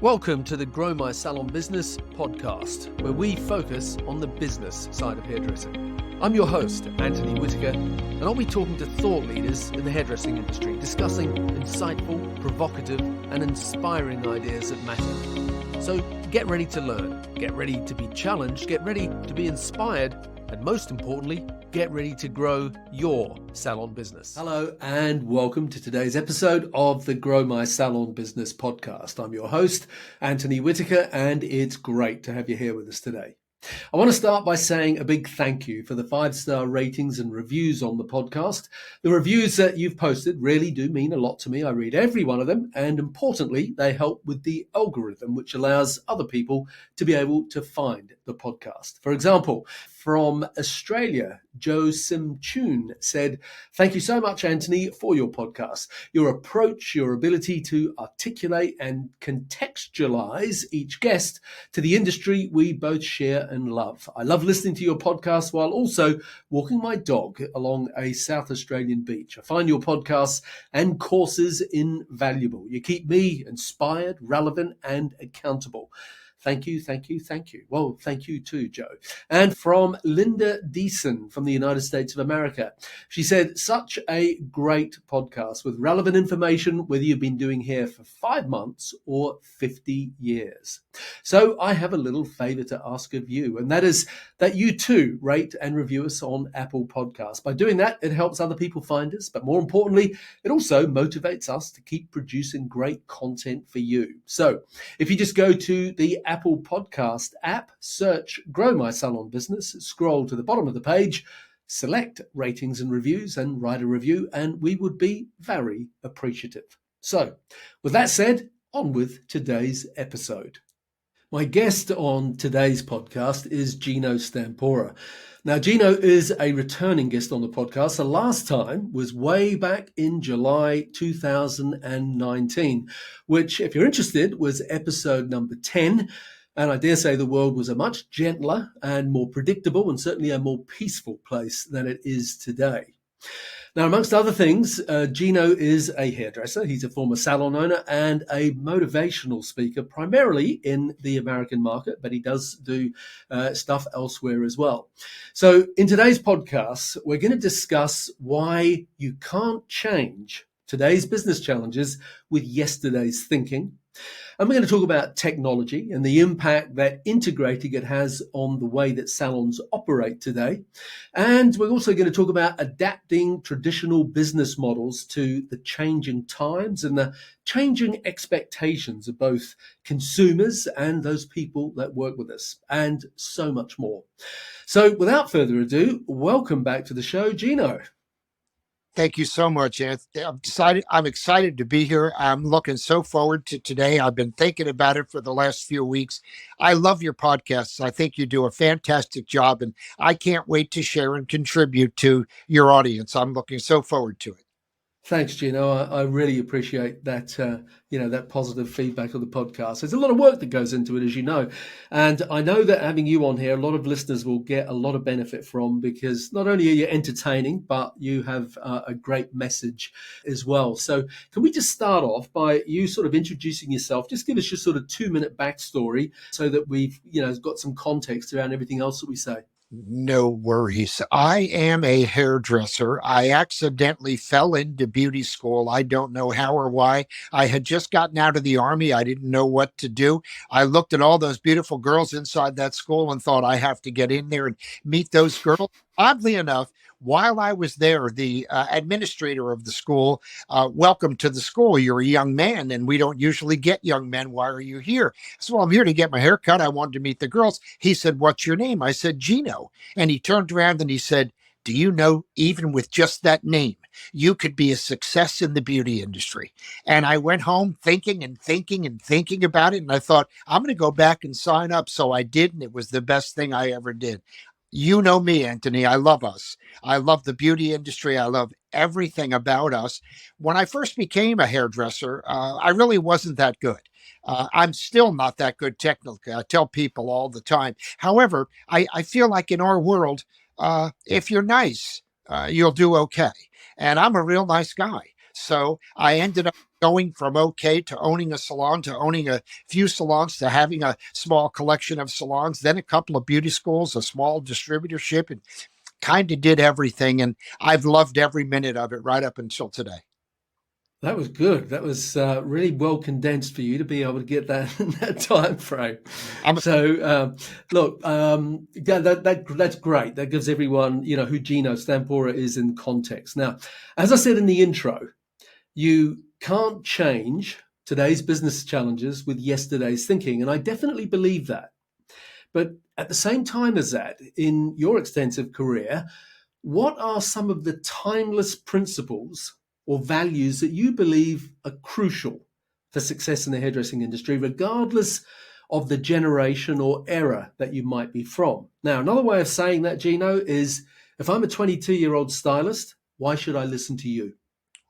Welcome to the Grow My Salon Business podcast, where we focus on the business side of hairdressing. I'm your host, Anthony Whitaker, and I'll be talking to thought leaders in the hairdressing industry, discussing insightful, provocative, and inspiring ideas that matter. So get ready to learn, get ready to be challenged, get ready to be inspired, and most importantly, get ready to grow your salon business. Hello and welcome to today's episode of the Grow My Salon Business podcast. I'm your host, Anthony Whitaker, and it's great to have you here with us today. I want to start by saying a big thank you for the 5-star ratings and reviews on the podcast. The reviews that you've posted really do mean a lot to me. I read every one of them, and importantly, they help with the algorithm, which allows other people to be able to find the podcast. For example, from Australia, Joe Simchun said, "Thank you so much, Anthony, for your podcast. Your approach, your ability to articulate and contextualize each guest to the industry we both share and love. I love listening to your podcast while also walking my dog along a South Australian beach. I find your podcasts and courses invaluable. You keep me inspired, relevant, and accountable." Thank you, thank you, thank you. Well, thank you too, Joe. And from Linda Deason from the United States of America. She said, "Such a great podcast with relevant information, whether you've been doing hair for 5 months or 50 years. So I have a little favor to ask of you, and that is that you too rate and review us on Apple Podcasts. By doing that, it helps other people find us, but more importantly, it also motivates us to keep producing great content for you. So if you just go to the Apple Podcast app, search Grow My Salon Business, scroll to the bottom of the page, select ratings and reviews and write a review, and we would be very appreciative. So with that said, on with today's episode. My guest on today's podcast is Geno Stampora. Now, Geno is a returning guest on the podcast. The last time was way back in July 2019, which, if you're interested, was episode number 10. And I dare say the world was a much gentler and more predictable and certainly a more peaceful place than it is today. Now, amongst other things, Geno is a hairdresser. He's a former salon owner and a motivational speaker, primarily in the American market, but he does do stuff elsewhere as well. So in today's podcast, we're going to discuss why you can't change today's business challenges with yesterday's thinking. And we're going to talk about technology and the impact that integrating it has on the way that salons operate today. And we're also going to talk about adapting traditional business models to the changing times and the changing expectations of both consumers and those people that work with us, and so much more. So without further ado, welcome back to the show, Geno. Thank you so much, Anthony. I'm excited to be here. I'm looking so forward to today. I've been thinking about it for the last few weeks. I love your podcasts. I think you do a fantastic job, and I can't wait to share and contribute to your audience. I'm looking so forward to it. Thanks, Geno. I really appreciate that, that positive feedback on the podcast. There's a lot of work that goes into it, as you know. And I know that having you on here, a lot of listeners will get a lot of benefit from, because not only are you entertaining, but you have a great message as well. So can we just start off by you sort of introducing yourself? Just give us your sort of 2-minute backstory so that we've, got some context around everything else that we say. No worries. I am a hairdresser. I accidentally fell into beauty school. I don't know how or why. I had just gotten out of the Army. I didn't know what to do. I looked at all those beautiful girls inside that school and thought, I have to get in there and meet those girls. Oddly enough, while I was there, the administrator of the school, welcome to the school. You're a young man, and we don't usually get young men. Why are you here? So I'm here to get my hair cut. I wanted to meet the girls. He said, "What's your name?" I said, "Geno." And he turned around and he said, "Do you know, even with just that name, you could be a success in the beauty industry?" And I went home thinking and thinking and thinking about it. And I thought, I'm going to go back and sign up. So I did. And it was the best thing I ever did. You know me, Anthony. I love us. I love the beauty industry. I love everything about us. When I first became a hairdresser, I really wasn't that good. I'm still not that good technically. I tell people all the time. However, I feel like in our world, if you're nice, you'll do okay. And I'm a real nice guy. So I ended up going from okay to owning a salon to owning a few salons to having a small collection of salons, then a couple of beauty schools, a small distributorship, and kind of did everything. And I've loved every minute of it right up until today. That was good. That was really well condensed for you to be able to get that in that time frame. I'm So, look, that's great. That gives everyone, who Geno Stampora is in context. Now, as I said in the intro, you can't change today's business challenges with yesterday's thinking, and I definitely believe that. But at the same time as that, in your extensive career, what are some of the timeless principles or values that you believe are crucial for success in the hairdressing industry, regardless of the generation or era that you might be from? Now, another way of saying that, Gino, is if I'm a 22-year-old stylist, why should I listen to you?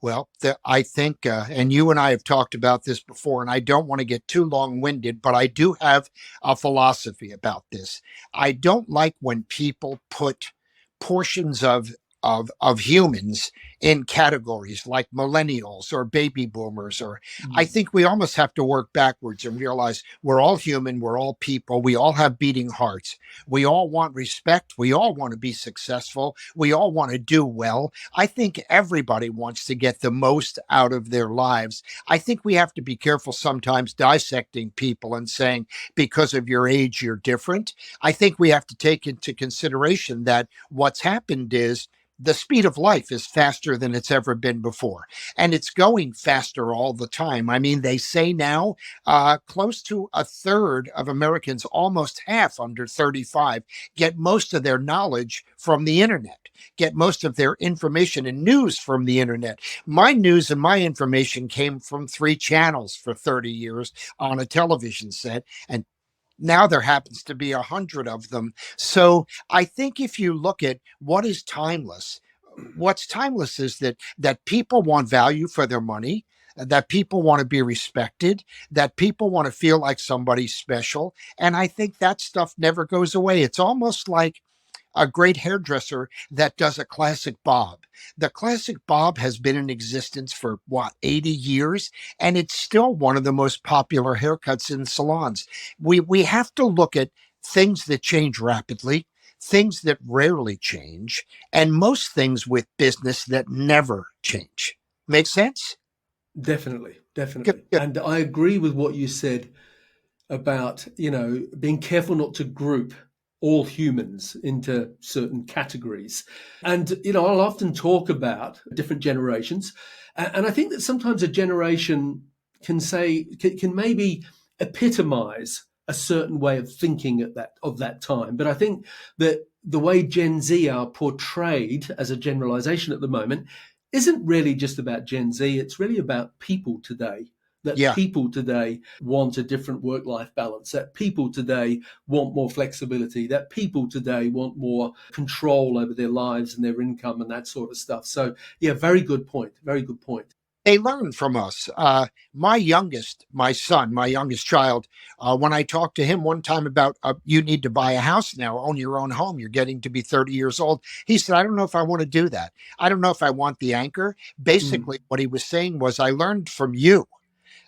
Well, I think, and you and I have talked about this before, and I don't want to get too long winded, but I do have a philosophy about this. I don't like when people put portions of humans in categories like millennials or baby boomers, or I Mm. think we almost have to work backwards and realize we're all human, we're all people, we all have beating hearts, we all want respect, we all want to be successful, we all want to do well. I think everybody wants to get the most out of their lives. I think we have to be careful sometimes dissecting people and saying, because of your age, you're different. I think we have to take into consideration that what's happened is the speed of life is faster than it's ever been before. And it's going faster all the time. I mean, they say now close to a third of Americans, almost half under 35, get most of their knowledge from the internet, get most of their information and news from the internet. My news and my information came from three channels for 30 years on a television set. And now there happens to be 100 of them. So I think if you look at what is timeless, what's timeless is that people want value for their money, that people want to be respected, that people want to feel like somebody's special. And I think that stuff never goes away. It's almost like a great hairdresser that does a classic bob. The classic bob has been in existence for what, 80 years, and it's still one of the most popular haircuts in salons. We have to look at things that change rapidly, things that rarely change, and most things with business that never change. Make sense? Definitely, Good, definitely. good. And I agree with what you said about, being careful not to group all humans into certain categories. And, I'll often talk about different generations. And I think that sometimes a generation can maybe epitomize a certain way of thinking of that time. But I think that the way Gen Z are portrayed as a generalization at the moment isn't really just about Gen Z. It's really about people today, that Yeah. people today want a different work life balance, that people today want more flexibility, that people today want more control over their lives and their income and that sort of stuff. So, yeah, very good point. Very good point. They learn from us. My son, my youngest child, when I talked to him one time about you need to buy a house now, own your own home, you're getting to be 30 years old. He said, I don't know if I want to do that. I don't know if I want the anchor. Mm, Basically, what he was saying was, I learned from you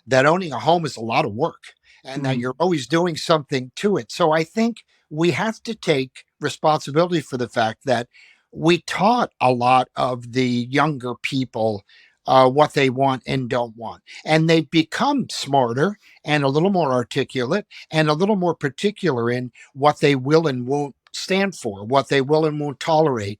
that owning a home is a lot of work and that mm. you're always doing something to it. So I think we have to take responsibility for the fact that we taught a lot of the younger people what they want and don't want. And they've become smarter and a little more articulate and a little more particular in what they will and won't stand for, what they will and won't tolerate.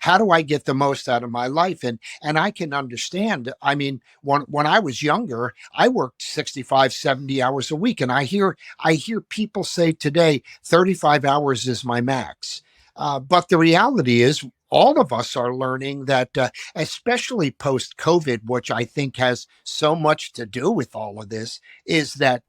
How do I get the most out of my life? And I can understand. I mean, when I was younger, I worked 65, 70 hours a week. And I hear people say today, 35 hours is my max. But the reality is, all of us are learning that, especially post COVID, which I think has so much to do with all of this, is that,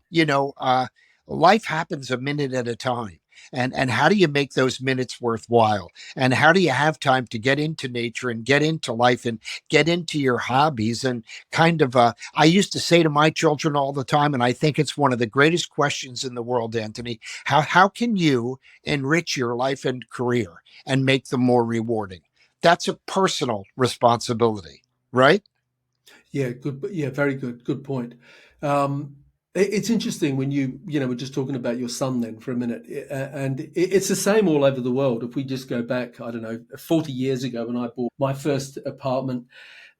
life happens a minute at a time. And how do you make those minutes worthwhile? And how do you have time to get into nature and get into life and get into your hobbies? And kind of, I used to say to my children all the time, and I think it's one of the greatest questions in the world, Anthony, how can you enrich your life and career and make them more rewarding? That's a personal responsibility, right? Yeah, good. Yeah, very good. Good point. Um, it's interesting when we're just talking about your son then for a minute, and it's the same all over the world. If we just go back, I don't know, 40 years ago when I bought my first apartment,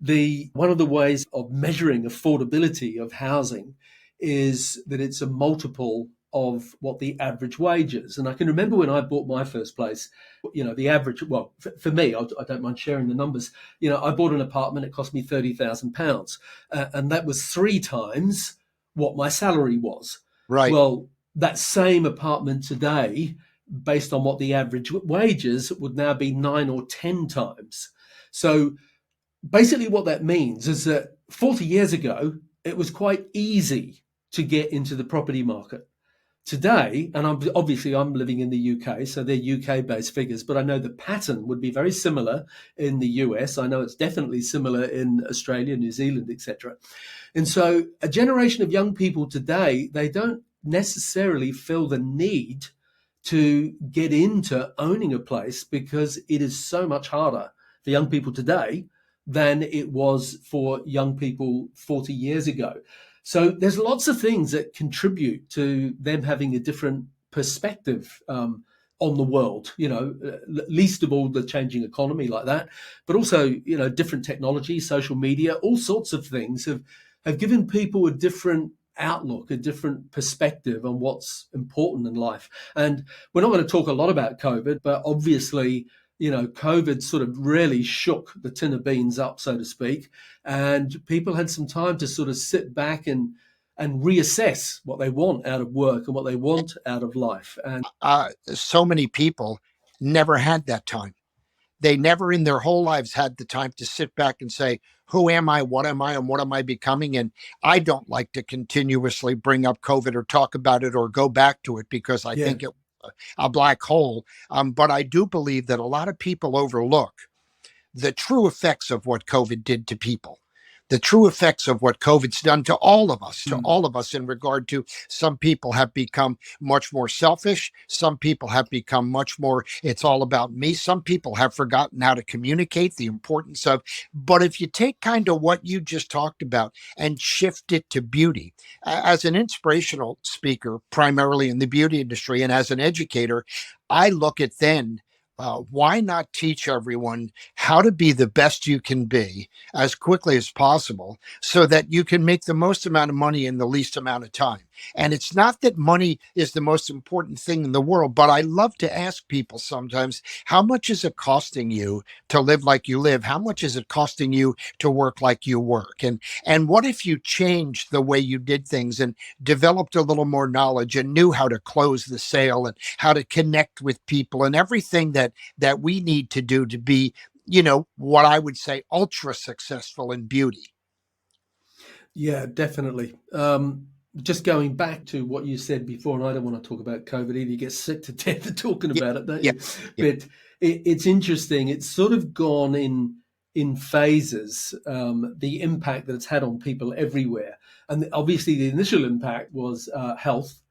the one of the ways of measuring affordability of housing is that it's a multiple of what the average wage is. And I can remember when I bought my first place, the average, well, for me, I don't mind sharing the numbers. I bought an apartment, it cost me £30,000. And that was three times what my salary was. Right. Well, that same apartment today, based on what the average wage is, would now be nine or 10 times. So basically, what that means is that 40 years ago, it was quite easy to get into the property market. Today, and I'm living in the UK, so they're UK-based figures, but I know the pattern would be very similar in the US. I know it's definitely similar in Australia, New Zealand, etc. And so a generation of young people today, they don't necessarily feel the need to get into owning a place because it is so much harder for young people today than it was for young people 40 years ago. So there's lots of things that contribute to them having a different perspective on the world, least of all the changing economy like that, but also, different technology, social media, all sorts of things have given people a different outlook, a different perspective on what's important in life. And we're not going to talk a lot about COVID, but obviously, COVID sort of really shook the tin of beans up, so to speak, and people had some time to sort of sit back and reassess what they want out of work and what they want out of life. And So many people never had that time. They never in their whole lives had the time to sit back and say, who am I? What am I? And what am I becoming? And I don't like to continuously bring up COVID or talk about it or go back to it because I yeah, think it's a black hole. But I do believe that a lot of people overlook the true effects of what COVID did to people, the true effects of what COVID's done to mm, all of us in regard to some people have become much more selfish. Some people have become much more, it's all about me. Some people have forgotten how to communicate the importance of, but if you take kind of what you just talked about and shift it to beauty, as an inspirational speaker, primarily in the beauty industry, and as an educator, I look at then why not teach everyone how to be the best you can be as quickly as possible so that you can make the most amount of money in the least amount of time? And it's not that money is the most important thing in the world, but I love to ask people sometimes, how much is it costing you to live like you live? How much is it costing you to work like you work? And what if you changed the way you did things and developed a little more knowledge and knew how to close the sale and how to connect with people and everything that we need to do to be, what I would say ultra successful in beauty. yeah, definitely. Just going back to what you said before, and I don't want to talk about COVID either. You get sick to death of talking Yeah, about it, don't yeah, you? yeah. But it's interesting. It's sort of gone in phases. The impact that it's had on people everywhere, and obviously the initial impact was health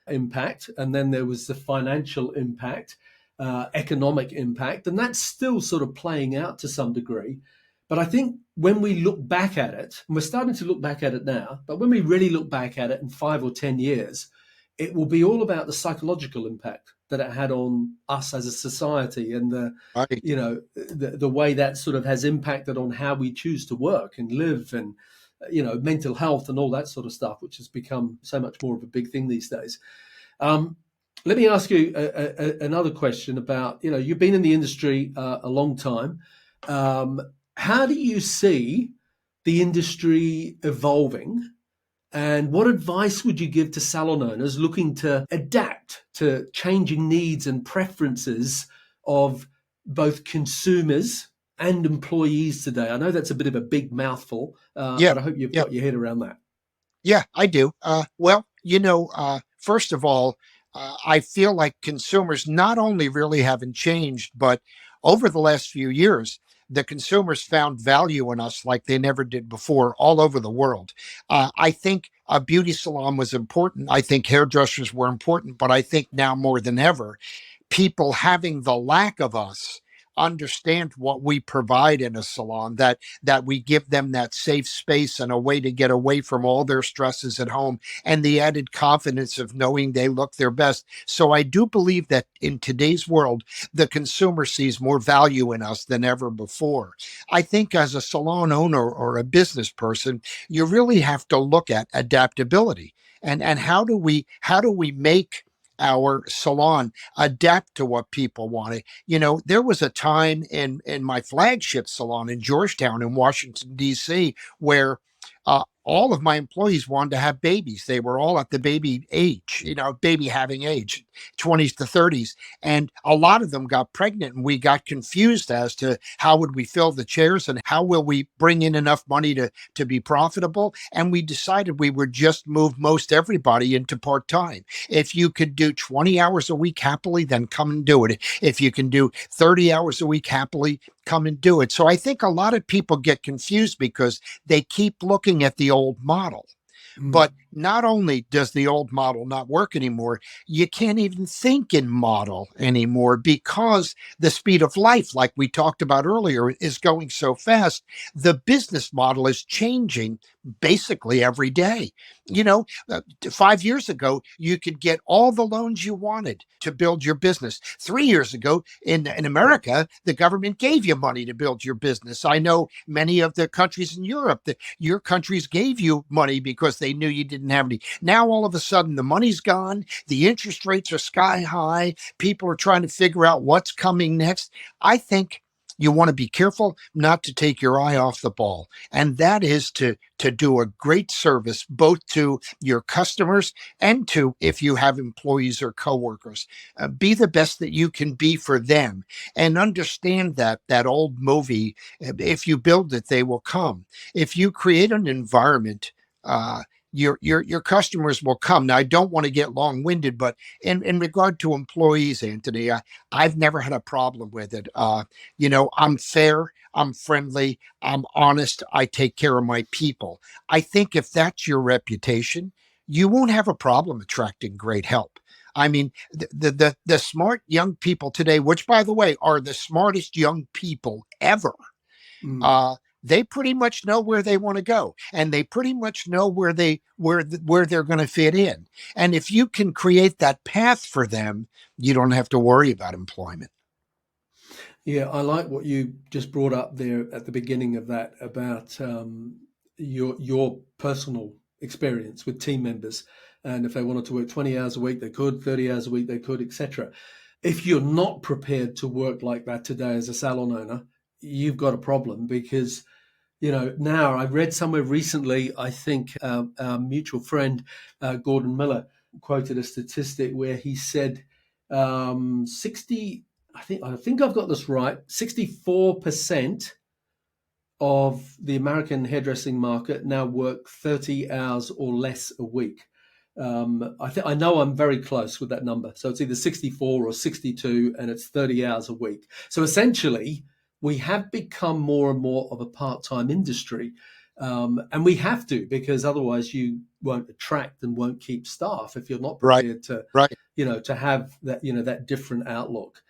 impact, and then there was the financial impact, economic impact, and that's still sort of playing out to some degree. But I think when we look back at it, and we're starting to look back at it now, but when we really look back at it in 5 or 10 years, it will be all about the psychological impact that it had on us as a society and Right. the way that sort of has impacted on how we choose to work and live and mental health and all that sort of stuff, which has become so much more of a big thing these days. Um, Let me ask you another question about, you've been in the industry a long time. Um, how do you see the industry evolving? And what advice would you give to salon owners looking to adapt to changing needs and preferences of both consumers and employees today? I know that's a bit of a big mouthful, Yeah. but I hope you've Yeah. got your head around that. Yeah, I do. Well, first of all, I feel like consumers not only really haven't changed, but over the last few years, the consumers found value in us like they never did before all over the world. I think a beauty salon was important. I think hairdressers were important, but I think now more than ever, people having the lack of us understand what we provide in a salon, that we give them that safe space and a way to get away from all their stresses at home, and the added confidence of knowing they look their best. So I do believe that in today's world, the consumer sees more value in us than ever before. I think as a salon owner or a business person, you really have to look at adaptability, and how do we make our salon adapt to what people want. There was a time in my flagship salon in Georgetown in Washington D.C. where all of my employees wanted to have babies. They were all at the baby age, baby having age, 20s to 30s. And a lot of them got pregnant, and we got confused as to how would we fill the chairs and how will we bring in enough money to be profitable. And we decided we would just move most everybody into part-time. If you could do 20 hours a week happily, then come and do it. If you can do 30 hours a week happily, come and do it. So I think a lot of people get confused because they keep looking at the old model. Mm. But not only does the old model not work anymore, you can't even think in model anymore because the speed of life, like we talked about earlier, is going so fast. The business model is changing basically every day. 5 years ago, you could get all the loans you wanted to build your business. 3 years ago, in America, the government gave you money to build your business. I know many of the countries in Europe that your countries gave you money because they knew you didn't have any. Now, all of a sudden, the money's gone. The interest rates are sky high. People are trying to figure out what's coming next. I think you want to be careful not to take your eye off the ball. And that is to do a great service, both to your customers and to, if you have employees or coworkers, be the best that you can be for them, and understand that old movie, if you build it, they will come. If you create an environment, your customers will come. Now, I don't want to get long-winded, but in regard to employees, Anthony, I've never had a problem with it. I'm fair, I'm friendly, I'm honest, I take care of my people. I think if that's your reputation, you won't have a problem attracting great help. I mean, the smart young people today, which by the way are the smartest young people ever, Mm. uh, they pretty much know where they want to go, and they pretty much know where they're going to fit in. And if you can create that path for them, you don't have to worry about employment. Yeah, I like what you just brought up there at the beginning of that about your personal experience with team members, and if they wanted to work 20 hours a week, they could, 30 hours a week, they could, etc. If you're not prepared to work like that today as a salon owner, you've got a problem because now I read somewhere recently, I think our mutual friend Gordon Miller quoted a statistic where he said 60, I think I've got this right, 64% of the American hairdressing market now work 30 hours or less a week. I know I'm very close with that number. So it's either 64 or 62, and it's 30 hours a week. So essentially, we have become more and more of a part-time industry. And we have to, because otherwise you won't attract and won't keep staff if you're not Right, prepared to, right. to have that, that different outlook.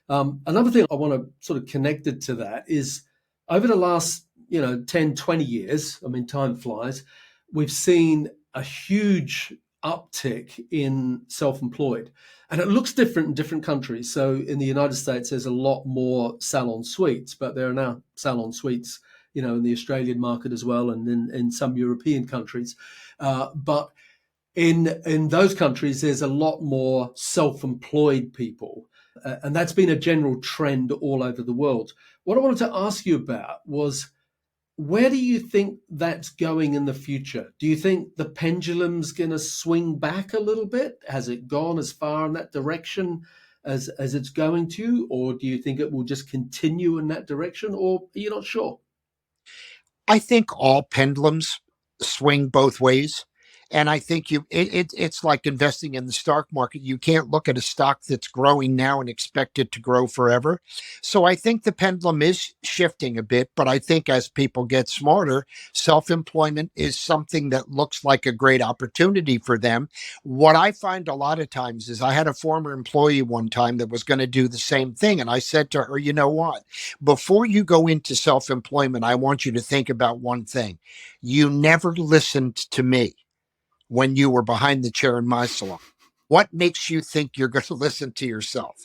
Another thing I want to sort of connect it to that is over the last, 10, 20 years, I mean, time flies, we've seen a huge uptick in self-employed, and it looks different in different countries. So in the United States, there's a lot more salon suites, but there are now salon suites, in the Australian market as well, and in some European countries. But in those countries, there's a lot more self-employed people, and that's been a general trend all over the world. What I wanted to ask you about was, where do you think that's going in the future? Do you think the pendulum's going to swing back a little bit? Has it gone as far in that direction as it's going to, or do you think it will just continue in that direction, or are you not sure? I think all pendulums swing both ways. And I think it's like investing in the stock market. You can't look at a stock that's growing now and expect it to grow forever. So I think the pendulum is shifting a bit, but I think as people get smarter, self-employment is something that looks like a great opportunity for them. What I find a lot of times is I had a former employee one time that was going to do the same thing. And I said to her, you know what? Before you go into self-employment, I want you to think about one thing. You never listened to me when you were behind the chair in my salon. What makes you think you're going to listen to yourself?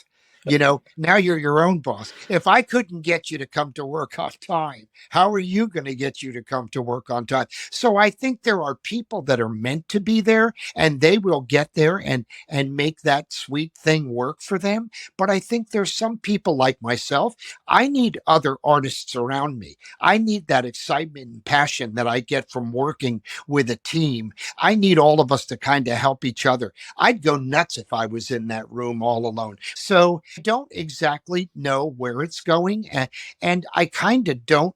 Now you're your own boss. If I couldn't get you to come to work on time, how are you going to get you to come to work on time? So I think there are people that are meant to be there and they will get there and make that sweet thing work for them. But I think there's some people like myself. I need other artists around me. I need that excitement and passion that I get from working with a team. I need all of us to kind of help each other. I'd go nuts if I was in that room all alone. So I don't exactly know where it's going. And I kind of don't.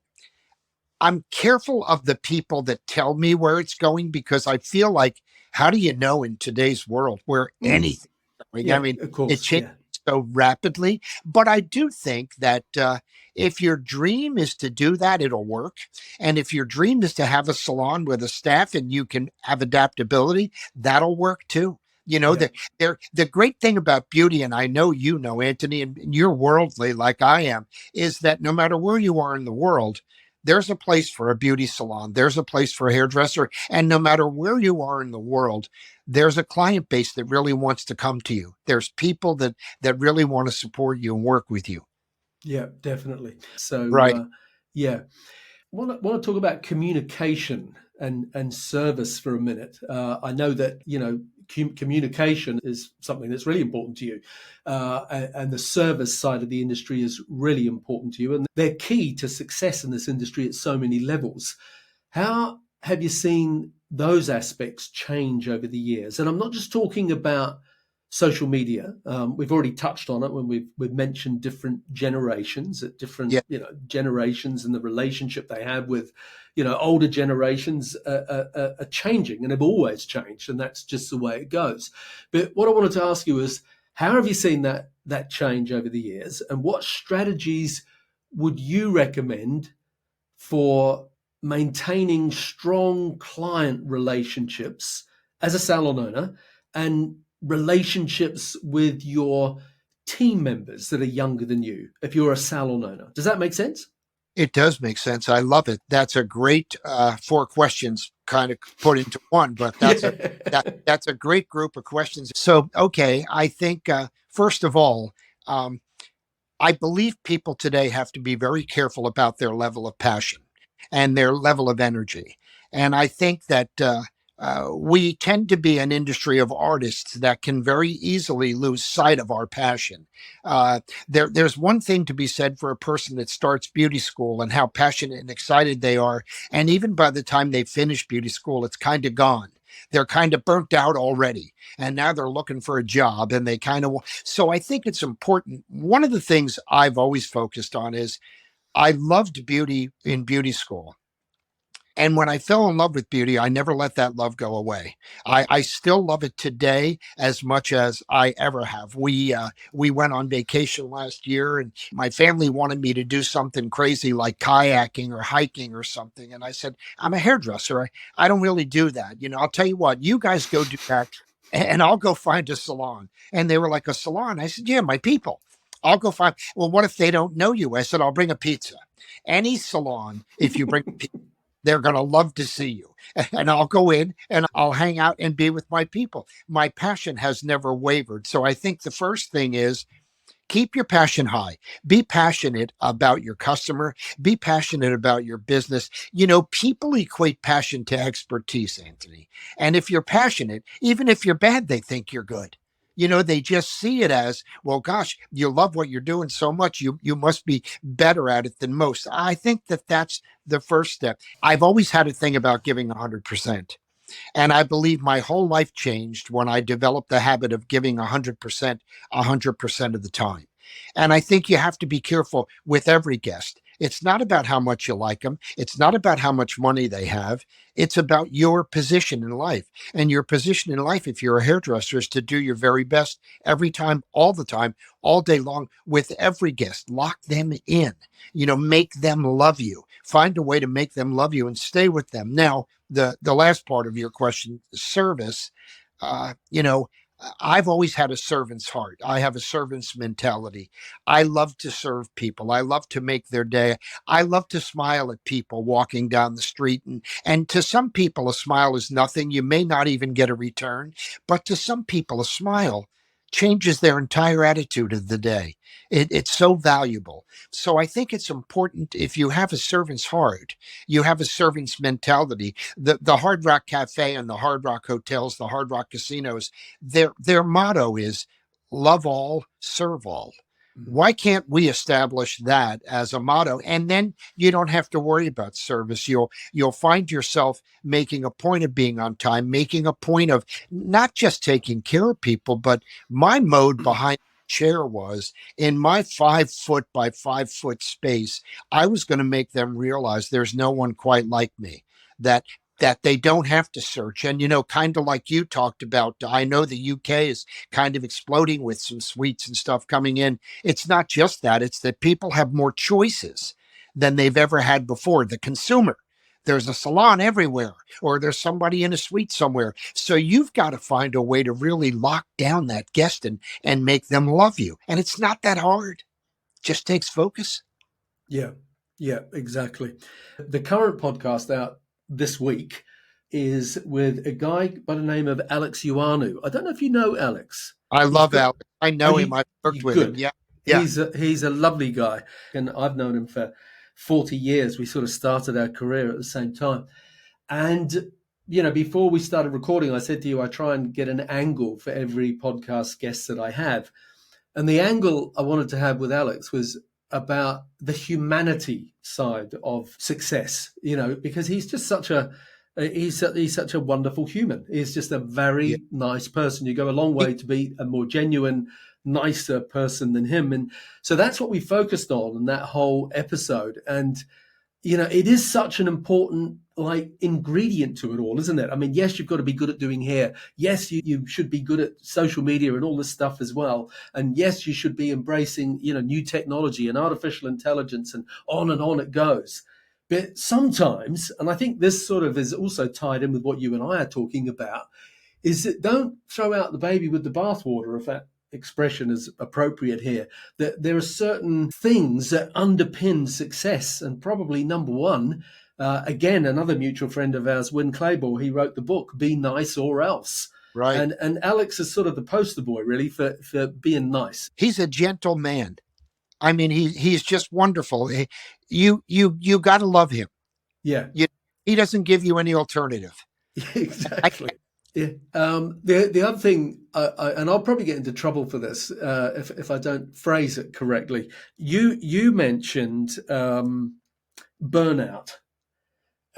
I'm careful of the people that tell me where it's going because I feel like, how do you know in today's world where Mm. anything is going? I Yeah, mean, of it course. changes Yeah. so rapidly. But I do think that if your dream is to do that, it'll work. And if your dream is to have a salon with a staff and you can have adaptability, that'll work too. Yeah. The great thing about beauty, and I know you know, Anthony, and you're worldly like I am, is that no matter where you are in the world, there's a place for a beauty salon. There's a place for a hairdresser. And no matter where you are in the world, there's a client base that really wants to come to you. There's people that really want to support you and work with you. Yeah, definitely. So, Right. yeah, want to talk about communication and service for a minute. I know that communication is something that's really important to you, and the service side of the industry is really important to you, and they're key to success in this industry at so many levels. How have you seen those aspects change over the years? And I'm not just talking about social media. We've already touched on it when we've mentioned different generations at different Yeah. generations and the relationship they have with older generations are changing and have always changed, and that's just the way it goes. But what I wanted to ask you is, how have you seen that change over the years, and what strategies would you recommend for maintaining strong client relationships as a salon owner and relationships with your team members that are younger than you if you're a salon owner? Does that make sense? It does make sense. I love it. That's a great four questions kind of put into one, but Yeah. that's a great group of questions. So, okay, I think first of all, um, I believe people today have to be very careful about their level of passion and their level of energy. And I think that we tend to be an industry of artists that can very easily lose sight of our passion. There's one thing to be said for a person that starts beauty school and how passionate and excited they are. And even by the time they finish beauty school, it's kind of gone. They're kind of burnt out already. And now they're looking for a job and they kind of, so I think it's important. One of the things I've always focused on is I loved beauty in beauty school. And when I fell in love with beauty, I never let that love go away. I still love it today as much as I ever have. We went on vacation last year, and my family wanted me to do something crazy like kayaking or hiking or something. And I said, I'm a hairdresser. I don't really do that. I'll tell you what, you guys go do that, and I'll go find a salon. And they were like, a salon? I said, yeah, my people. I'll go find. Well, what if they don't know you? I said, I'll bring a pizza. Any salon, if you bring a pizza, they're going to love to see you. And I'll go in and I'll hang out and be with my people. My passion has never wavered. So I think the first thing is keep your passion high. Be passionate about your customer. Be passionate about your business. People equate passion to expertise, Anthony. And if you're passionate, even if you're bad, they think you're good. They just see it as, well, gosh, you love what you're doing so much. You must be better at it than most. I think that that's the first step. I've always had a thing about giving 100%. And I believe my whole life changed when I developed the habit of giving 100%, 100% of the time. And I think you have to be careful with every guest. It's not about how much you like them. It's not about how much money they have. It's about your position in life. And your position in life, if you're a hairdresser, is to do your very best every time, all day long, with every guest. Lock them in, make them love you. Find a way to make them love you and stay with them. Now, the last part of your question, service, uh, you know, I've always had a servant's heart. I have a servant's mentality. I love to serve people. I love to make their day. I love to smile at people walking down the street. And to some people, a smile is nothing. You may not even get a return. But to some people, a smile changes their entire attitude of the day. It's so valuable. So I think it's important, if you have a servant's heart, you have a servant's mentality. The Hard Rock Cafe and the Hard Rock hotels, the Hard Rock casinos, their motto is love all, serve all. Mhm. Why can't we establish that as a motto? And then you don't have to worry about service. You'll find yourself making a point of being on time, making a point of not just taking care of people, but my mode behind the chair was, in my 5 foot by 5 foot space, I was going to make them realize there's no one quite like me. That they don't have to search. And, kind of like you talked about, I know the UK is kind of exploding with some suites and stuff coming in. It's not just that, it's that people have more choices than they've ever had before. The consumer, there's a salon everywhere, or there's somebody in a suite somewhere. So you've got to find a way to really lock down that guest and make them love you. And it's not that hard. It just takes focus. Yeah, yeah, exactly. The current podcast out this week is with a guy by the name of Alex Ioannou. I don't know if you know Alex. I He's love got, Alex. I are know him. I've worked you with him. good? Yeah. Yeah. He's a lovely guy, and I've known him for 40 years. We sort of started our career at the same time. And, before we started recording, I said to you, I try and get an angle for every podcast guest that I have. And the angle I wanted to have with Alex was about the humanity side of success, because he's just he's such a wonderful human. He's just a Yeah. very nice person. You go a long way to be a more genuine, nicer person than him. And so that's what we focused on in that whole episode. And it is such an important ingredient to it all, isn't it? I mean, yes, you've got to be good at doing hair. Yes, you should be good at social media and all this stuff as well. And yes, you should be embracing, new technology and artificial intelligence, and on it goes. But sometimes, and I think this sort of is also tied in with what you and I are talking about, is that don't throw out the baby with the bathwater, if that expression is appropriate here. That there are certain things that underpin success, and probably number one, again, another mutual friend of ours, Win Clayball, he wrote the book Be Nice or Else. Right. And Alex is sort of the poster boy, really, for being nice. He's a gentle man. I mean, he's just wonderful. You got to love him. Yeah. He doesn't give you any alternative. Exactly. Yeah. The other thing, and I'll probably get into trouble for this if I don't phrase it correctly. You mentioned burnout,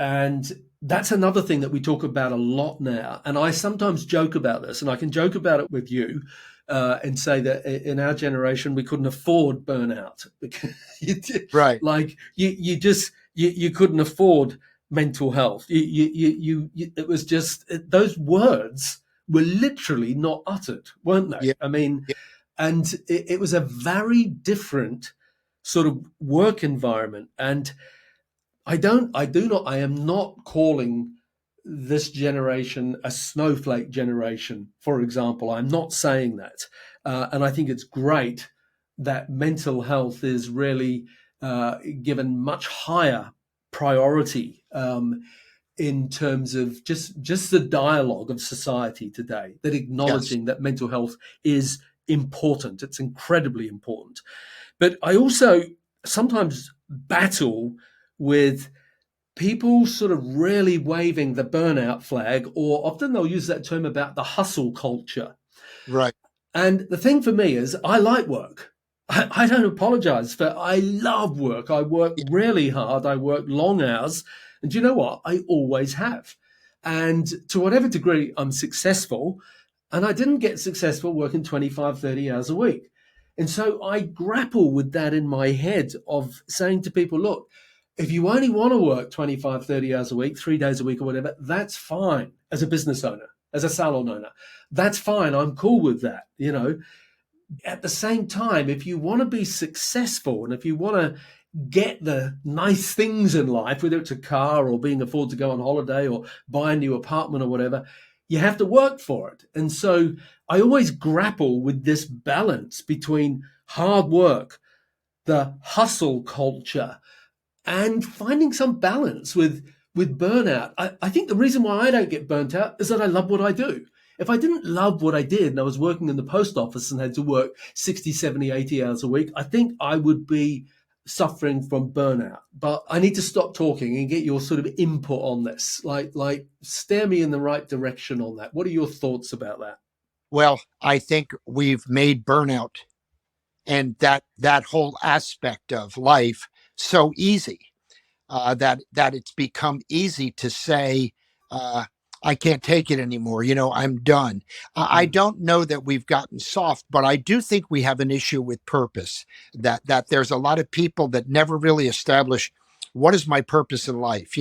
and that's another thing that we talk about a lot now. And I sometimes joke about this, and I can joke about it with you, and say that in our generation we couldn't afford burnout because Right. you couldn't afford mental health. It was just those words were literally not uttered, weren't they? Yeah. I mean, Yeah. and it was a very different sort of work environment. And I am not calling this generation a snowflake generation, for example. I'm not saying that. And I think it's great that mental health is really given much higher priority in terms of just the dialogue of society today, that Yes. acknowledging that mental health is important. It's incredibly important. But I also sometimes battle with people sort of really waving the burnout flag, or often they'll use that term about the hustle culture. Right. And the thing for me is, I like work. I don't apologize for, I love work. I work Yeah. really hard. I work long hours. And do you know what? I always have. And to whatever degree I'm successful, and I didn't get successful working 25, 30 hours a week. And so I grapple with that in my head of saying to people, look, if you only want to work 25, 30 hours a week, 3 days a week or whatever, that's fine as a business owner, as a salon owner. That's fine. I'm cool with that. At the same time, if you want to be successful and if you want to get the nice things in life, whether it's a car or being afford to go on holiday or buy a new apartment or whatever, you have to work for it. And so I always grapple with this balance between hard work, the hustle culture, and finding some balance with burnout. I think the reason why I don't get burnt out is that I love what I do. If I didn't love what I did and I was working in the post office and had to work 60, 70, 80 hours a week, I think I would be suffering from burnout. But I need to stop talking and get your sort of input on this. Like steer me in the right direction on that. What are your thoughts about that? Well, I think we've made burnout and that whole aspect of life so easy that it's become easy to say, uh, I can't take it anymore. I'm done. I Mm, don't know that we've gotten soft, but I do think we have an issue with purpose. That there's a lot of people that never really establish what is my purpose in life.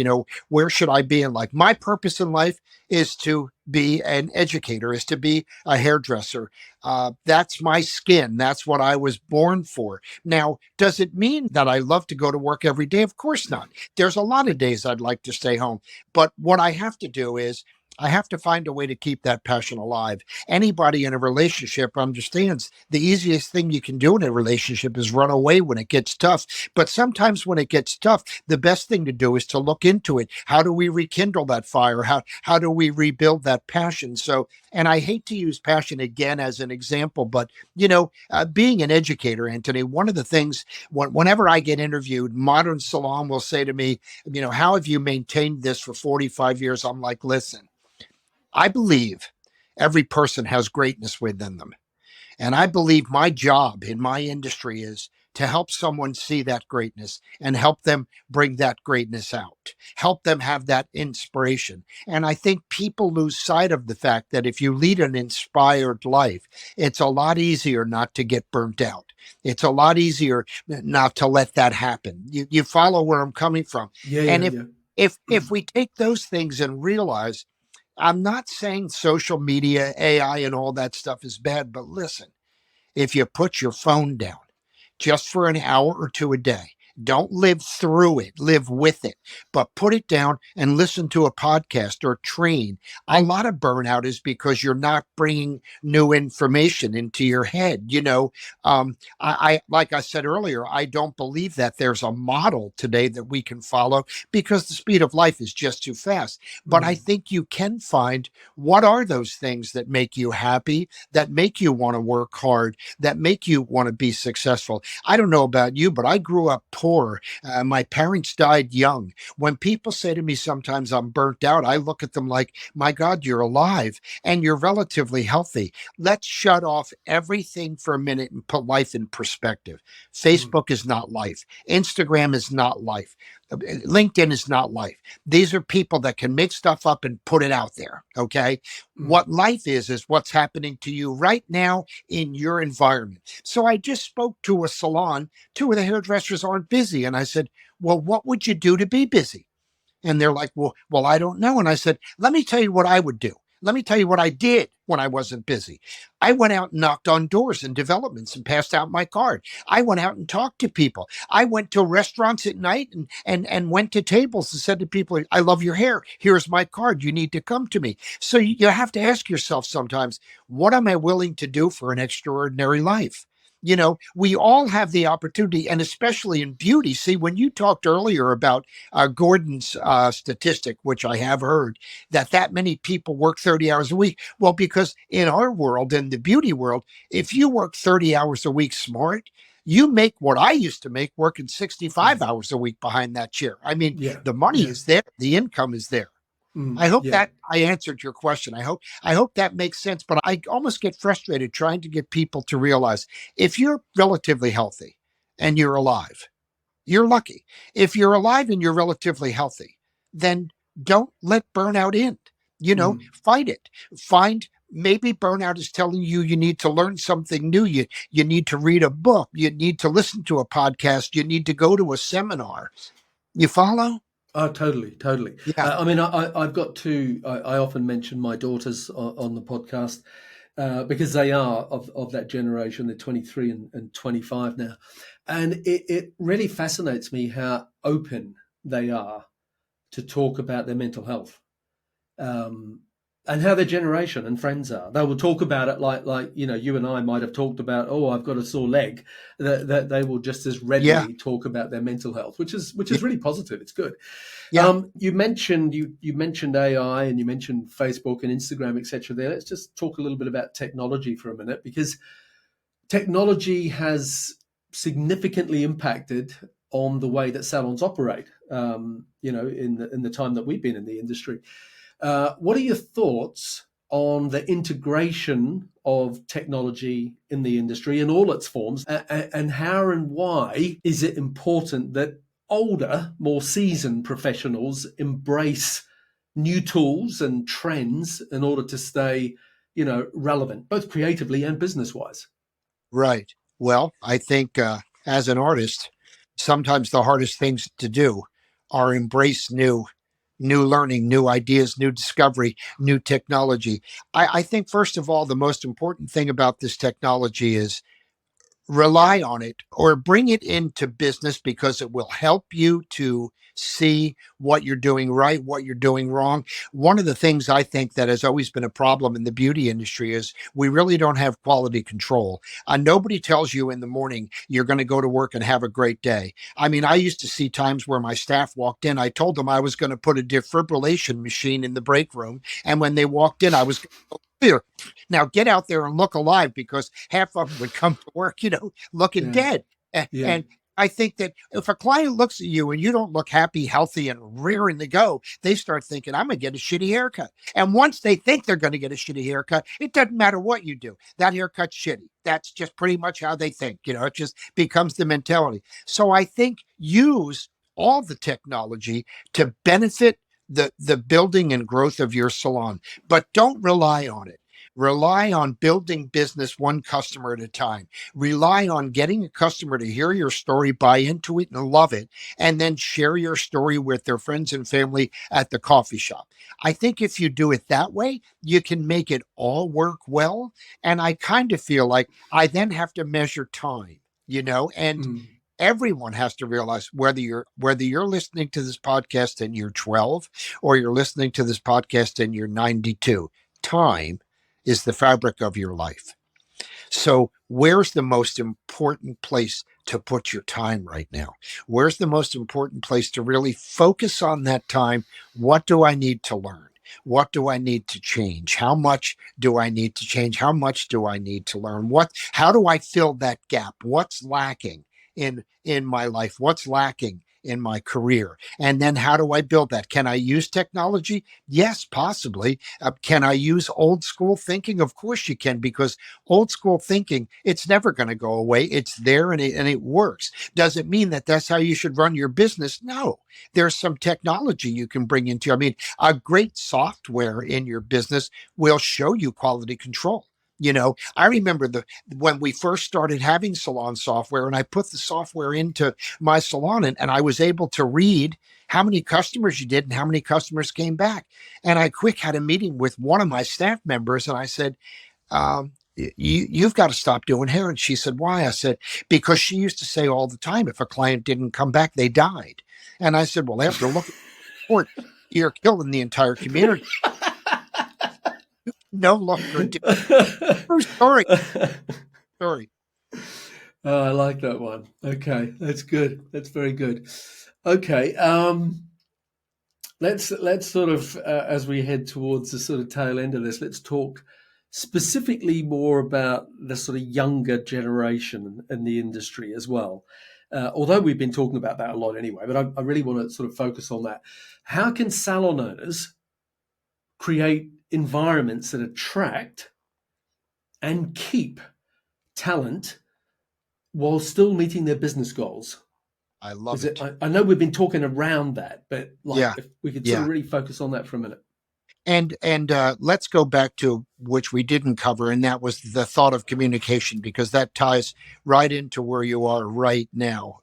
Where should I be in life? My purpose in life is to be an educator, is to be a hairdresser. That's my skin. That's what I was born for. Now, does it mean that I love to go to work every day? Of course not. There's a lot of days I'd like to stay home. But what I have to do is I have to find a way to keep that passion alive. Anybody in a relationship understands the easiest thing you can do in a relationship is run away when it gets tough. But sometimes when it gets tough, the best thing to do is to look into it. How do we rekindle that fire? How do we rebuild that passion? So, and I hate to use passion again as an example, but being an educator, Anthony, one of the things whenever I get interviewed, modern salon will say to me, how have you maintained this for 45 years? I'm like, listen, I believe every person has greatness within them. And I believe my job in my industry is to help someone see that greatness and help them bring that greatness out, help them have that inspiration. And I think people lose sight of the fact that if you lead an inspired life, it's a lot easier not to get burnt out. It's a lot easier not to let that happen. You follow where I'm coming from. yeah, And yeah, if yeah. if we take those things and realize, I'm not saying social media, AI, and all that stuff is bad, but listen, if you put your phone down just for an hour or two a day, don't live through it, live with it, but put it down and listen to a podcast or train. A lot of burnout is because you're not bringing new information into your head. Like I said earlier, I don't believe that there's a model today that we can follow because the speed of life is just too fast. But I Mm, think you can find what are those things that make you happy, that make you want to work hard, that make you want to be successful. I don't know about you, but I grew up poor. My parents died young. When people say to me sometimes I'm burnt out, I look at them like, my God, you're alive and you're relatively healthy. Let's shut off everything for a minute and put life in perspective. mm, Facebook is not life. Instagram is not life. LinkedIn is not life. These are people that can make stuff up and put it out there. Okay. mm. What life is what's happening to you right now in your environment. So I just spoke to a salon. Two of the hairdressers aren't busy. And I said, well, what would you do to be busy? And they're like, well, I don't know. And I said, let me tell you what I would do. Let me tell you what I did when I wasn't busy. I went out and knocked on doors in developments and passed out my card. I went out and talked to people. I went to restaurants at night and went to tables and said to people, I love your hair. Here's my card. You need to come to me. So you have to ask yourself sometimes, what am I willing to do for an extraordinary life? We all have the opportunity, and especially in beauty. See, when you talked earlier about Gordon's statistic, which I have heard, that many people work 30 hours a week. Well, because in our world, in the beauty world, if you work 30 hours a week smart, you make what I used to make working 65 Mm. hours a week behind that chair. I mean, Yeah, the money yeah, is there, the income is there. mm, I hope yeah. that I answered your question. I hope that makes sense, but I almost get frustrated trying to get people to realize if you're relatively healthy and you're alive, you're lucky. If you're alive and you're relatively healthy, then don't let burnout in. Mm, Fight it. Find maybe burnout is telling you you need to learn something new. You need to read a book. You need to listen to a podcast. You need to go to a seminar. You follow? Oh, totally, totally. Yeah. I mean, I've got two. I often mention my daughters on the podcast because they are of that generation. They're 23 and 25 now, and it really fascinates me how open they are to talk about their mental health. Um, and how their generation and friends are. They will talk about it like you and I might have talked about. Oh, I've got a sore leg. That they will just as Yeah. readily talk about their mental health, which is Yeah. really positive. It's good. Yeah. You mentioned AI and you mentioned Facebook and Instagram, etc. There, let's just talk a little bit about technology for a minute, because technology has significantly impacted on the way that salons operate. In the time that we've been in the industry. What are your thoughts on the integration of technology in the industry in all its forms, and how and why is it important that older, more seasoned professionals embrace new tools and trends in order to stay, relevant, both creatively and business-wise? Right. Well, I think as an artist, sometimes the hardest things to do are embrace new learning, new ideas, new discovery, new technology. I think first of all, the most important thing about this technology is rely on it or bring it into business because it will help you to see what you're doing right, what you're doing wrong. One of the things I think that has always been a problem in the beauty industry is we really don't have quality control. Nobody tells you in the morning you're going to go to work and have a great day. I mean, I used to see times where my staff walked in, I told them I was going to put a defibrillation machine in the break room. And when they walked in, I was here. Now get out there and look alive because half of them would come to work, looking Yeah, dead. yeah, And I think that if a client looks at you and you don't look happy, healthy, and rearing to go, they start thinking, I'm going to get a shitty haircut. And once they think they're going to get a shitty haircut, it doesn't matter what you do. That haircut's shitty. That's just pretty much how they think. It just becomes the mentality. So I think use all the technology to benefit the building and growth of your salon, but don't rely on it. Rely on building business one customer at a time. Rely on getting a customer to hear your story, buy into it, and love it, and then share your story with their friends and family at the coffee shop. I think if you do it that way, you can make it all work well. And I kind of feel like I then have to measure time, and mm, everyone has to realize whether you're listening to this podcast and you're 12 or you're listening to this podcast and you're 92, time is the fabric of your life. So, where's the most important place to put your time right now? Where's the most important place to really focus on that time? What do I need to learn? What do I need to change? How much do I need to change? How much do I need to learn? How do I fill that gap? What's lacking in my life? What's lacking in my career? And then how do I build that? Can I use technology? Yes, possibly. Can I use old school thinking? Of course you can, because old school thinking, it's never going to go away. It's there and it works. Does it mean that that's how you should run your business? No. There's some technology you can bring into. I mean, a great software in your business will show you quality control. I remember when we first started having salon software, and I put the software into my salon, and I was able to read how many customers you did and how many customers came back. And I quick had a meeting with one of my staff members, and I said, you've got to stop doing hair. And she said, why? I said, because she used to say all the time, if a client didn't come back, they died. And I said, well, after looking at it, you're killing the entire community. No longer do. True story. Story. Oh, I like that one. Okay, that's good. That's very good. Okay, let's sort of as we head towards the sort of tail end of this, let's talk specifically more about the sort of younger generation in the industry as well. Although we've been talking about that a lot anyway, but I really want to sort of focus on that. How can salon owners create environments that attract and keep talent while still meeting their business goals? I love Is it? it. I know we've been talking around that, but like Yeah. if we could sort Yeah. of really focus on that for a minute. And let's go back to which we didn't cover, and that was the thought of communication, because that ties right into where you are right now.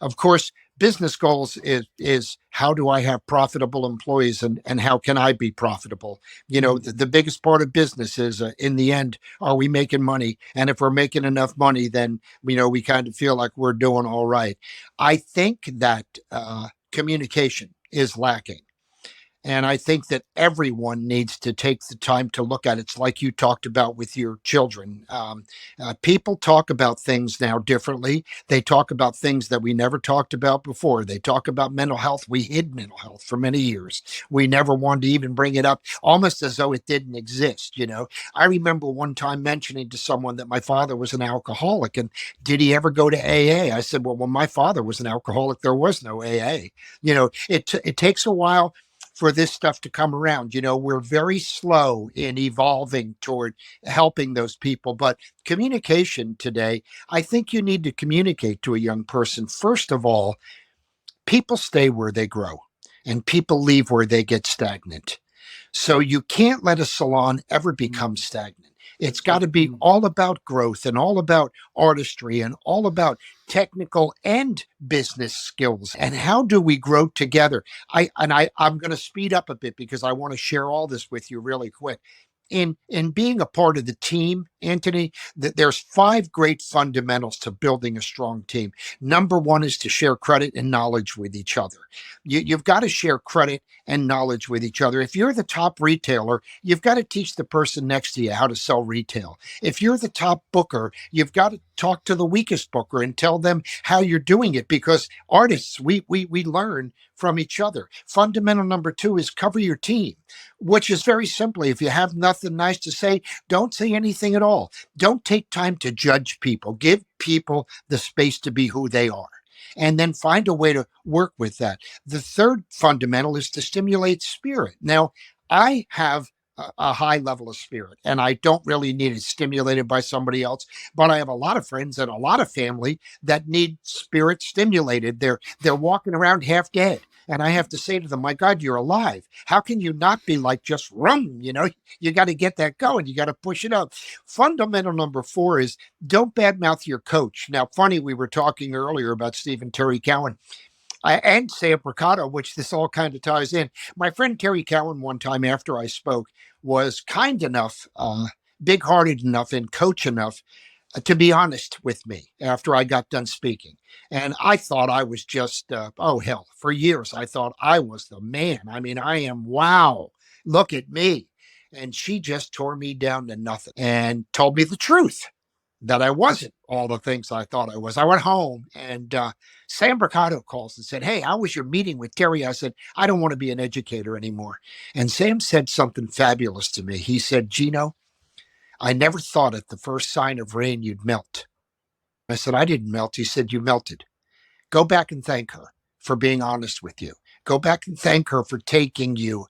Of course, business goals is how do I have profitable employees, and how can I be profitable? The biggest part of business is, in the end, are we making money? And if we're making enough money, then we kind of feel like we're doing all right. I think that communication is lacking. And I think that everyone needs to take the time to look at it. It's like you talked about with your children. People talk about things now differently. They talk about things that we never talked about before. They talk about mental health. We hid mental health for many years. We never wanted to even bring it up, almost as though it didn't exist. I remember one time mentioning to someone that my father was an alcoholic, and did he ever go to AA? I said, well, when my father was an alcoholic, there was no AA. It takes a while for this stuff to come around. We're very slow in evolving toward helping those people. But communication today, I think you need to communicate to a young person. First of all, people stay where they grow, and people leave where they get stagnant. So you can't let a salon ever become stagnant. It's got to be all about growth, and all about artistry, and all about technical and business skills. And how do we grow together? I'm going to speed up a bit because I want to share all this with you really quick. In being a part of the team, Anthony, there's 5 great fundamentals to building a strong team. Number 1 is to share credit and knowledge with each other. You've got to share credit and knowledge with each other. If you're the top retailer, you've got to teach the person next to you how to sell retail. If you're the top booker, you've got to talk to the weakest booker and tell them how you're doing it, because artists, we learn from each other. Fundamental number 2 is cover your team, which is very simply, if you have nothing nice to say, don't say anything at all. Don't take time to judge people. Give people the space to be who they are, and then find a way to work with that. The third fundamental is to stimulate spirit. Now, I have a high level of spirit, and I don't really need it stimulated by somebody else, but I have a lot of friends and a lot of family that need spirit stimulated. They're walking around half dead, and I have to say to them, my God, you're alive. How can you not be like just rum? You got to get that going. You got to push it up. Fundamental number 4 is don't badmouth your coach. Now, funny, we were talking earlier about Stephen Terry Cowan and Sam Mercado, which this all kind of ties in. My friend Terry Cowan, one time after I spoke, was kind enough, big-hearted enough, and coach enough to be honest with me after I got done speaking. And I thought I was just, oh, hell, for years, I thought I was the man. I mean, I am, wow, look at me. And she just tore me down to nothing and told me the truth, that I wasn't all the things I thought I was. I went home, and Sam Mercado calls and said, hey, how was your meeting with Terry? I said, I don't want to be an educator anymore. And Sam said something fabulous to me. He said, Geno, I never thought at the first sign of rain you'd melt. I said, I didn't melt. He said, you melted. Go back and thank her for being honest with you. Go back and thank her for taking you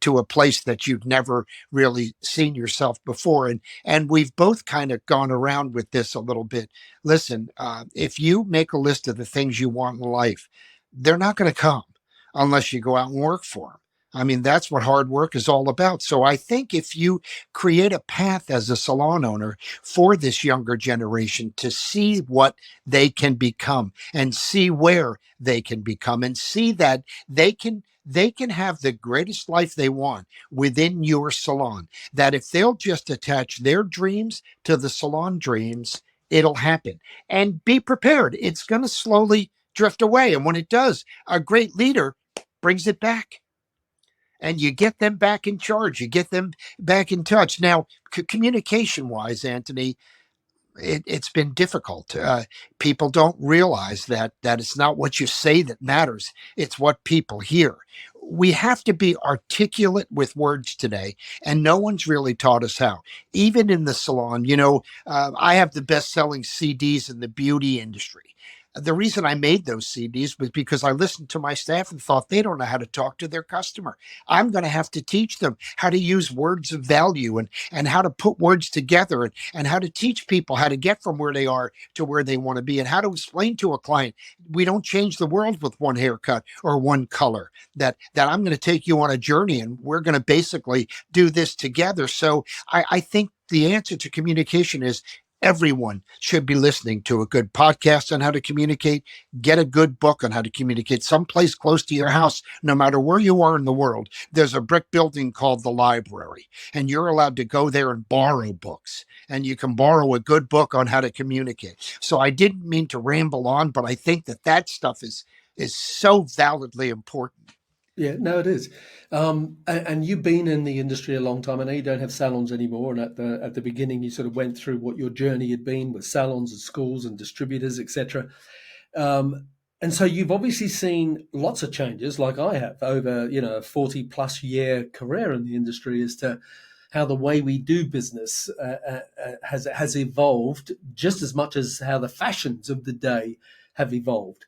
to a place that you'd never really seen yourself before. And we've both kind of gone around with this a little bit. Listen, if you make a list of the things you want in life, they're not going to come unless you go out and work for them. I mean, that's what hard work is all about. So I think if you create a path as a salon owner for this younger generation to see what they can become, and see where they can become, and see that they can have the greatest life they want within your salon, that if they'll just attach their dreams to the salon dreams, it'll happen. And be prepared. It's going to slowly drift away. And when it does, a great leader brings it back, and you get them back in charge. You get them back in touch. Now, communication wise, Anthony, it's been difficult. People don't realize that it's not what you say that matters. It's what people hear. We have to be articulate with words today, and no one's really taught us how. Even in the salon, I have the best-selling CDs in the beauty industry. The reason I made those CDs was because I listened to my staff and thought they don't know how to talk to their customer. I'm going to have to teach them how to use words of value and how to put words together and how to teach people how to get from where they are to where they want to be and how to explain to a client we don't change the world with one haircut or one color, that I'm going to take you on a journey and we're going to basically do this together. So I think the answer to communication is everyone should be listening to a good podcast on how to communicate. Get a good book on how to communicate someplace close to your house. No matter where you are in the world, there's a brick building called the library, and you're allowed to go there and borrow books, and you can borrow a good book on how to communicate. So I didn't mean to ramble on, but I think that stuff is so validly important. Yeah, no, it is. And you've been in the industry a long time. I know you don't have salons anymore. And at the beginning, you sort of went through what your journey had been with salons and schools and distributors, etc. And so you've obviously seen lots of changes, like I have, over a 40-plus-year career in the industry, as to how the way we do business has evolved just as much as how the fashions of the day have evolved.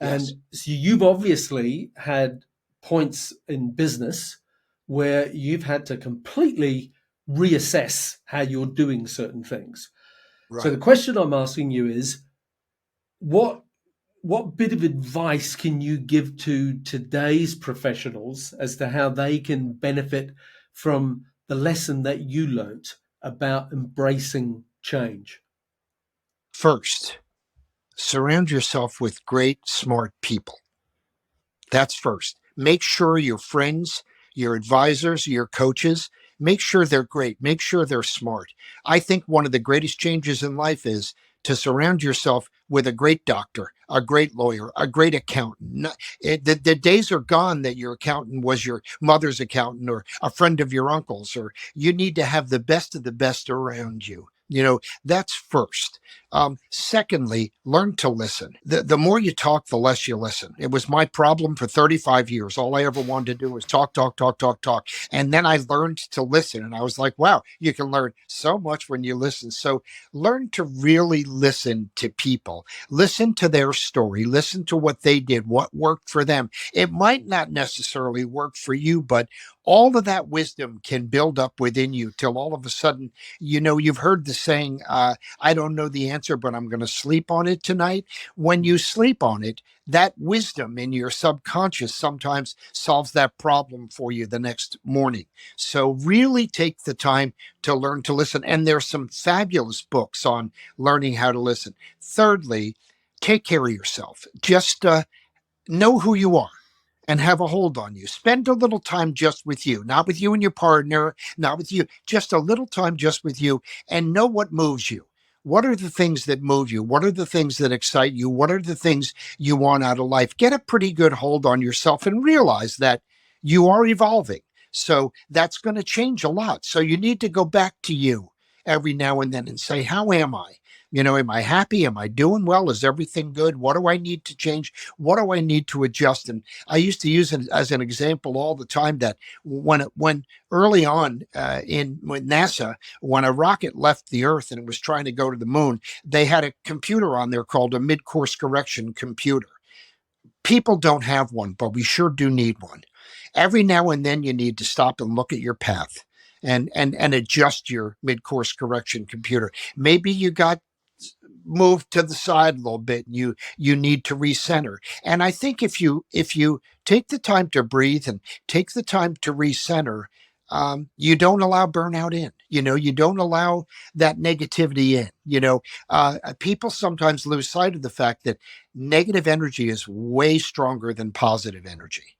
And Yes. so you've obviously had points in business where you've had to completely reassess how you're doing certain things. So Right. the question I'm asking you is, what bit of advice can you give to today's professionals as to how they can benefit from the lesson that you learnt about embracing change? First, surround yourself with great, smart people. That's first. Make sure your friends, your advisors, your coaches, make sure they're great. Make sure they're smart. I think one of the greatest changes in life is to surround yourself with a great doctor, a great lawyer, a great accountant. The days are gone that your accountant was your mother's accountant or a friend of your uncle's, or you need to have the best of the best around you. That's first. Secondly, learn to listen. The more you talk, the less you listen. It was my problem for 35 years. All I ever wanted to do was talk, talk, talk, talk, talk. And then I learned to listen. And I was like, wow, you can learn so much when you listen. So learn to really listen to people, listen to their story, listen to what they did, what worked for them. It might not necessarily work for you, but all of that wisdom can build up within you till all of a sudden, you've heard the saying, I don't know the answer, but I'm going to sleep on it tonight. When you sleep on it, that wisdom in your subconscious sometimes solves that problem for you the next morning. So really take the time to learn to listen. And there's some fabulous books on learning how to listen. Thirdly, take care of yourself. Just know who you are and have a hold on you. Spend a little time just with you, not with you and your partner, not with you, just a little time just with you, and know what moves you. What are the things that move you? What are the things that excite you? What are the things you want out of life? Get a pretty good hold on yourself and realize that you are evolving. So that's going to change a lot. So you need to go back to you every now and then and say, how am I? Am I happy? Am I doing well? Is everything good? What do I need to change? What do I need to adjust? And I used to use it as an example all the time that when early on with NASA, when a rocket left the Earth and it was trying to go to the moon, they had a computer on there called a mid-course correction computer. People don't have one, but we sure do need one. Every now and then you need to stop and look at your path and adjust your mid-course correction computer. Maybe you got move to the side a little bit, and you need to recenter. And I think if you take the time to breathe and take the time to recenter, you don't allow burnout in. You don't allow that negativity in. People sometimes lose sight of the fact that negative energy is way stronger than positive energy.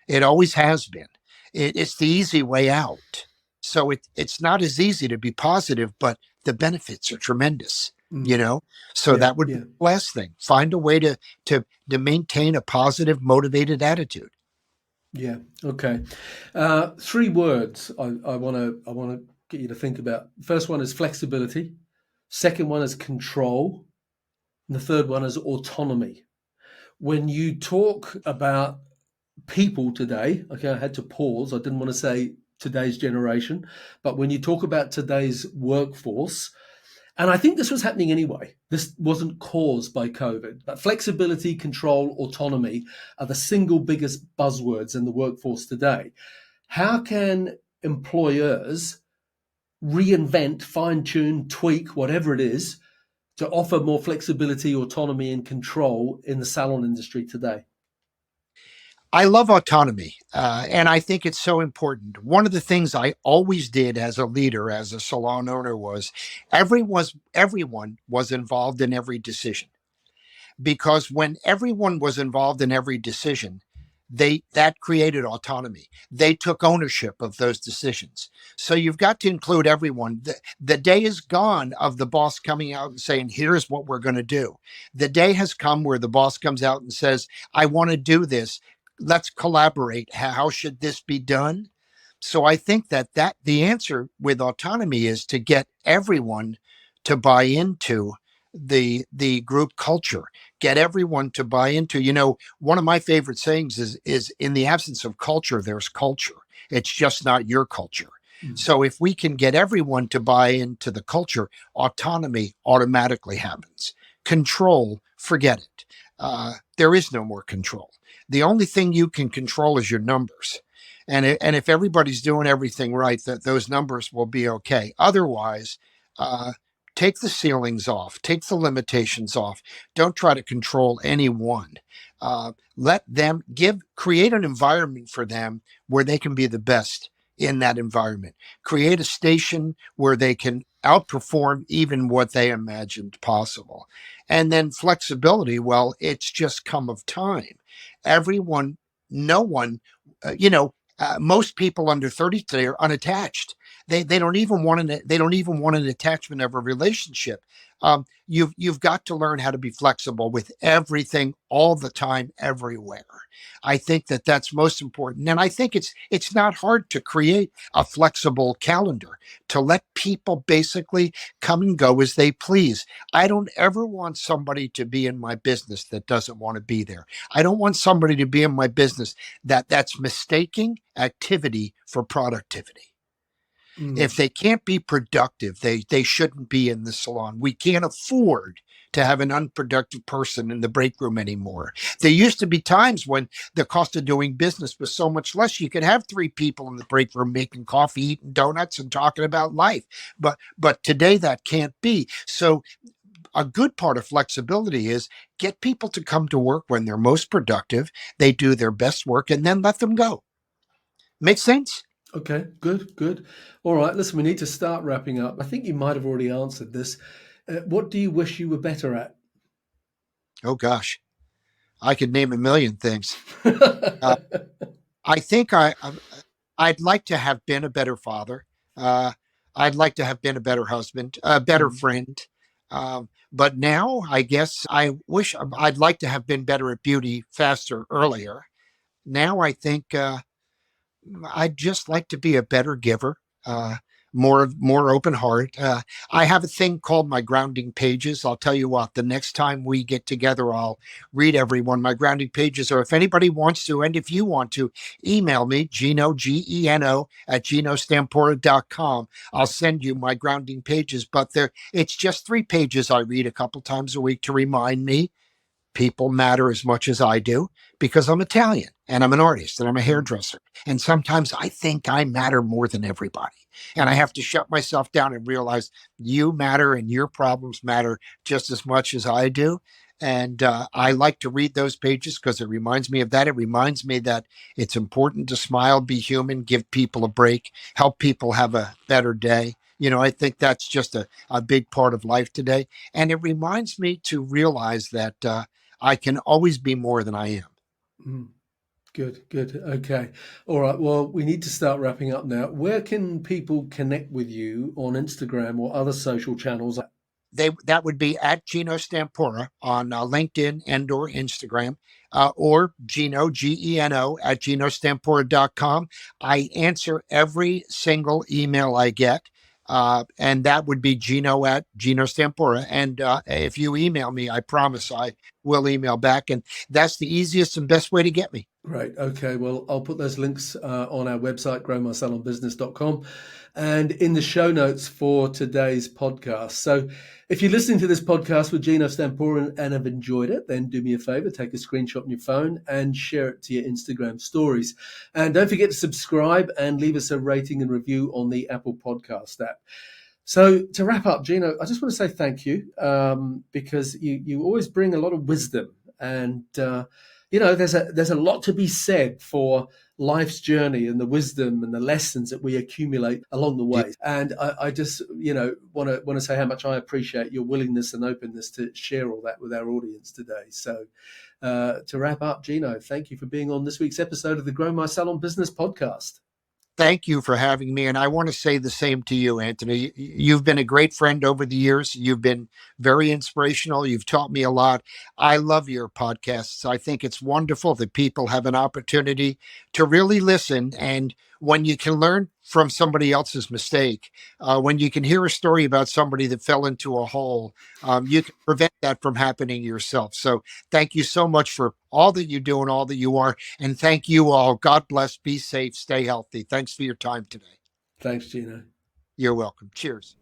It always has been. It's the easy way out. So it's not as easy to be positive, but the benefits are tremendous, you Mm, know? So yeah, that would be yeah, the last thing. Find a way to maintain a positive, motivated attitude. yeah. Okay. Three words I want to get you to think about. First one is flexibility. Second one is control. And the third one is autonomy. When you talk about people today, okay, I had to pause. I didn't want to say today's generation, but when you talk about today's workforce, And I think this was happening anyway. This wasn't caused by COVID. But flexibility, control, autonomy are the single biggest buzzwords in the workforce today. How can employers reinvent, fine tune, tweak, whatever it is, to offer more flexibility, autonomy, and control in the salon industry today? I love autonomy, and I think it's so important. One of the things I always did as a leader, as a salon owner, was everyone was involved in every decision, because when everyone was involved in every decision, they that created autonomy. They took ownership of those decisions. So you've got to include everyone. The day is gone of the boss coming out and saying, here's what we're going to do. The day has come where the boss comes out and says, I want to do this. Let's collaborate. How should this be done? So I think that the answer with autonomy is to get everyone to buy into the group culture, get everyone to buy into, one of my favorite sayings is in the absence of culture, there's culture. It's just not your culture. Mm. So if we can get everyone to buy into the culture, autonomy automatically happens. Control, forget it. There is no more control. The only thing you can control is your numbers. And if everybody's doing everything right, that those numbers will be okay. Otherwise, uh, take the ceilings off, take the limitations off. Don't try to control anyone. Let them create an environment for them where they can be the best in that environment. Create a station where they can outperform even what they imagined possible. And then flexibility, well, it's just come of time. Everyone, no one, most people under 30 today are unattached. They don't even want an attachment of a relationship. You've got to learn how to be flexible with everything all the time, everywhere. I think that's most important, and I think it's not hard to create a flexible calendar to let people basically come and go as they please. I don't ever want somebody to be in my business that doesn't want to be there. I don't want somebody to be in my business that's mistaking activity for productivity. Mm. If they can't be productive, they shouldn't be in the salon. We can't afford to have an unproductive person in the break room anymore. There used to be times when the cost of doing business was so much less. You could have three people in the break room making coffee, eating donuts, and talking about life. But today that can't be. So a good part of flexibility is get people to come to work when they're most productive. They do their best work, and then let them go. Make sense? Okay, good, good. All right, listen, we need to start wrapping up. I think you might have already answered this. What do you wish you were better at? Oh gosh, I could name a million things. Uh, I think I'd like to have been a better father. Uh, I'd like to have been a better husband, a better Mm. friend. But now I guess I'd like to have been better at beauty faster, earlier. Now I think I'd just like to be a better giver, uh, more open heart. I have a thing called my grounding pages. I'll tell you what. The next time we get together, I'll read everyone. My grounding pages are, if anybody wants to, and if you want to, email me Geno Geno at genostampora.com. I'll send you my grounding pages. But it's just 3 pages I read a couple times a week to remind me people matter as much as I do, because I'm Italian and I'm an artist and I'm a Mm. hairdresser. And sometimes I think I matter more than everybody. And I have to shut myself down and realize you matter and your problems matter just as much as I do. And I like to read those pages because it reminds me of that. It reminds me that it's important to smile, be human, give people a break, help people have a better day. I think that's just a big part of life today. And it reminds me to realize that I can always be more than I am. Mm. Good, good. Okay. All right. Well, we need to start wrapping up now. Where can people connect with you on Instagram or other social channels? That would be at Geno Stampora on LinkedIn and or Instagram, or Geno at genostampora.com. I answer every single email I get. And that would be Geno at Geno Stampora. And if you email me, I promise I will email back. And that's the easiest and best way to get me. Great. Okay. Well, I'll put those links on our website, growmysalonbusiness.com, and in the show notes for today's podcast. So if you're listening to this podcast with Geno Stampora and have enjoyed it, then do me a favor, take a screenshot on your phone and share it to your Instagram stories. And don't forget to subscribe and leave us a rating and review on the Apple Podcast app. So to wrap up, Geno, I just want to say thank you because you always bring a lot of wisdom, and there's a lot to be said for life's journey and the wisdom and the lessons that we accumulate along the way. And I just want to say how much I appreciate your willingness and openness to share all that with our audience today. So to wrap up, Geno, thank you for being on this week's episode of the Grow My Salon Business podcast. Thank you for having me. And I want to say the same to you, Anthony. You've been a great friend over the years. You've been very inspirational. You've taught me a lot. I love your podcasts. I think it's wonderful that people have an opportunity to really listen. And when you can learn from somebody else's mistake, when you can hear a story about somebody that fell into a hole, you can prevent that from happening yourself. So thank you so much for all that you do and all that you are. And thank you all. God bless. Be safe. Stay healthy. Thanks for your time today. Thanks, Geno. You're welcome. Cheers.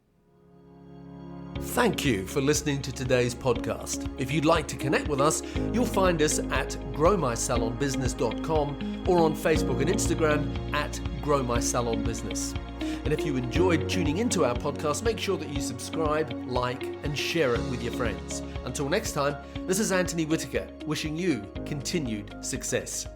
Thank you for listening to today's podcast. If you'd like to connect with us, you'll find us at growmysalonbusiness.com or on Facebook and Instagram at growmysalonbusiness. And if you enjoyed tuning into our podcast, make sure that you subscribe, like, and share it with your friends. Until next time, this is Anthony Whitaker, wishing you continued success.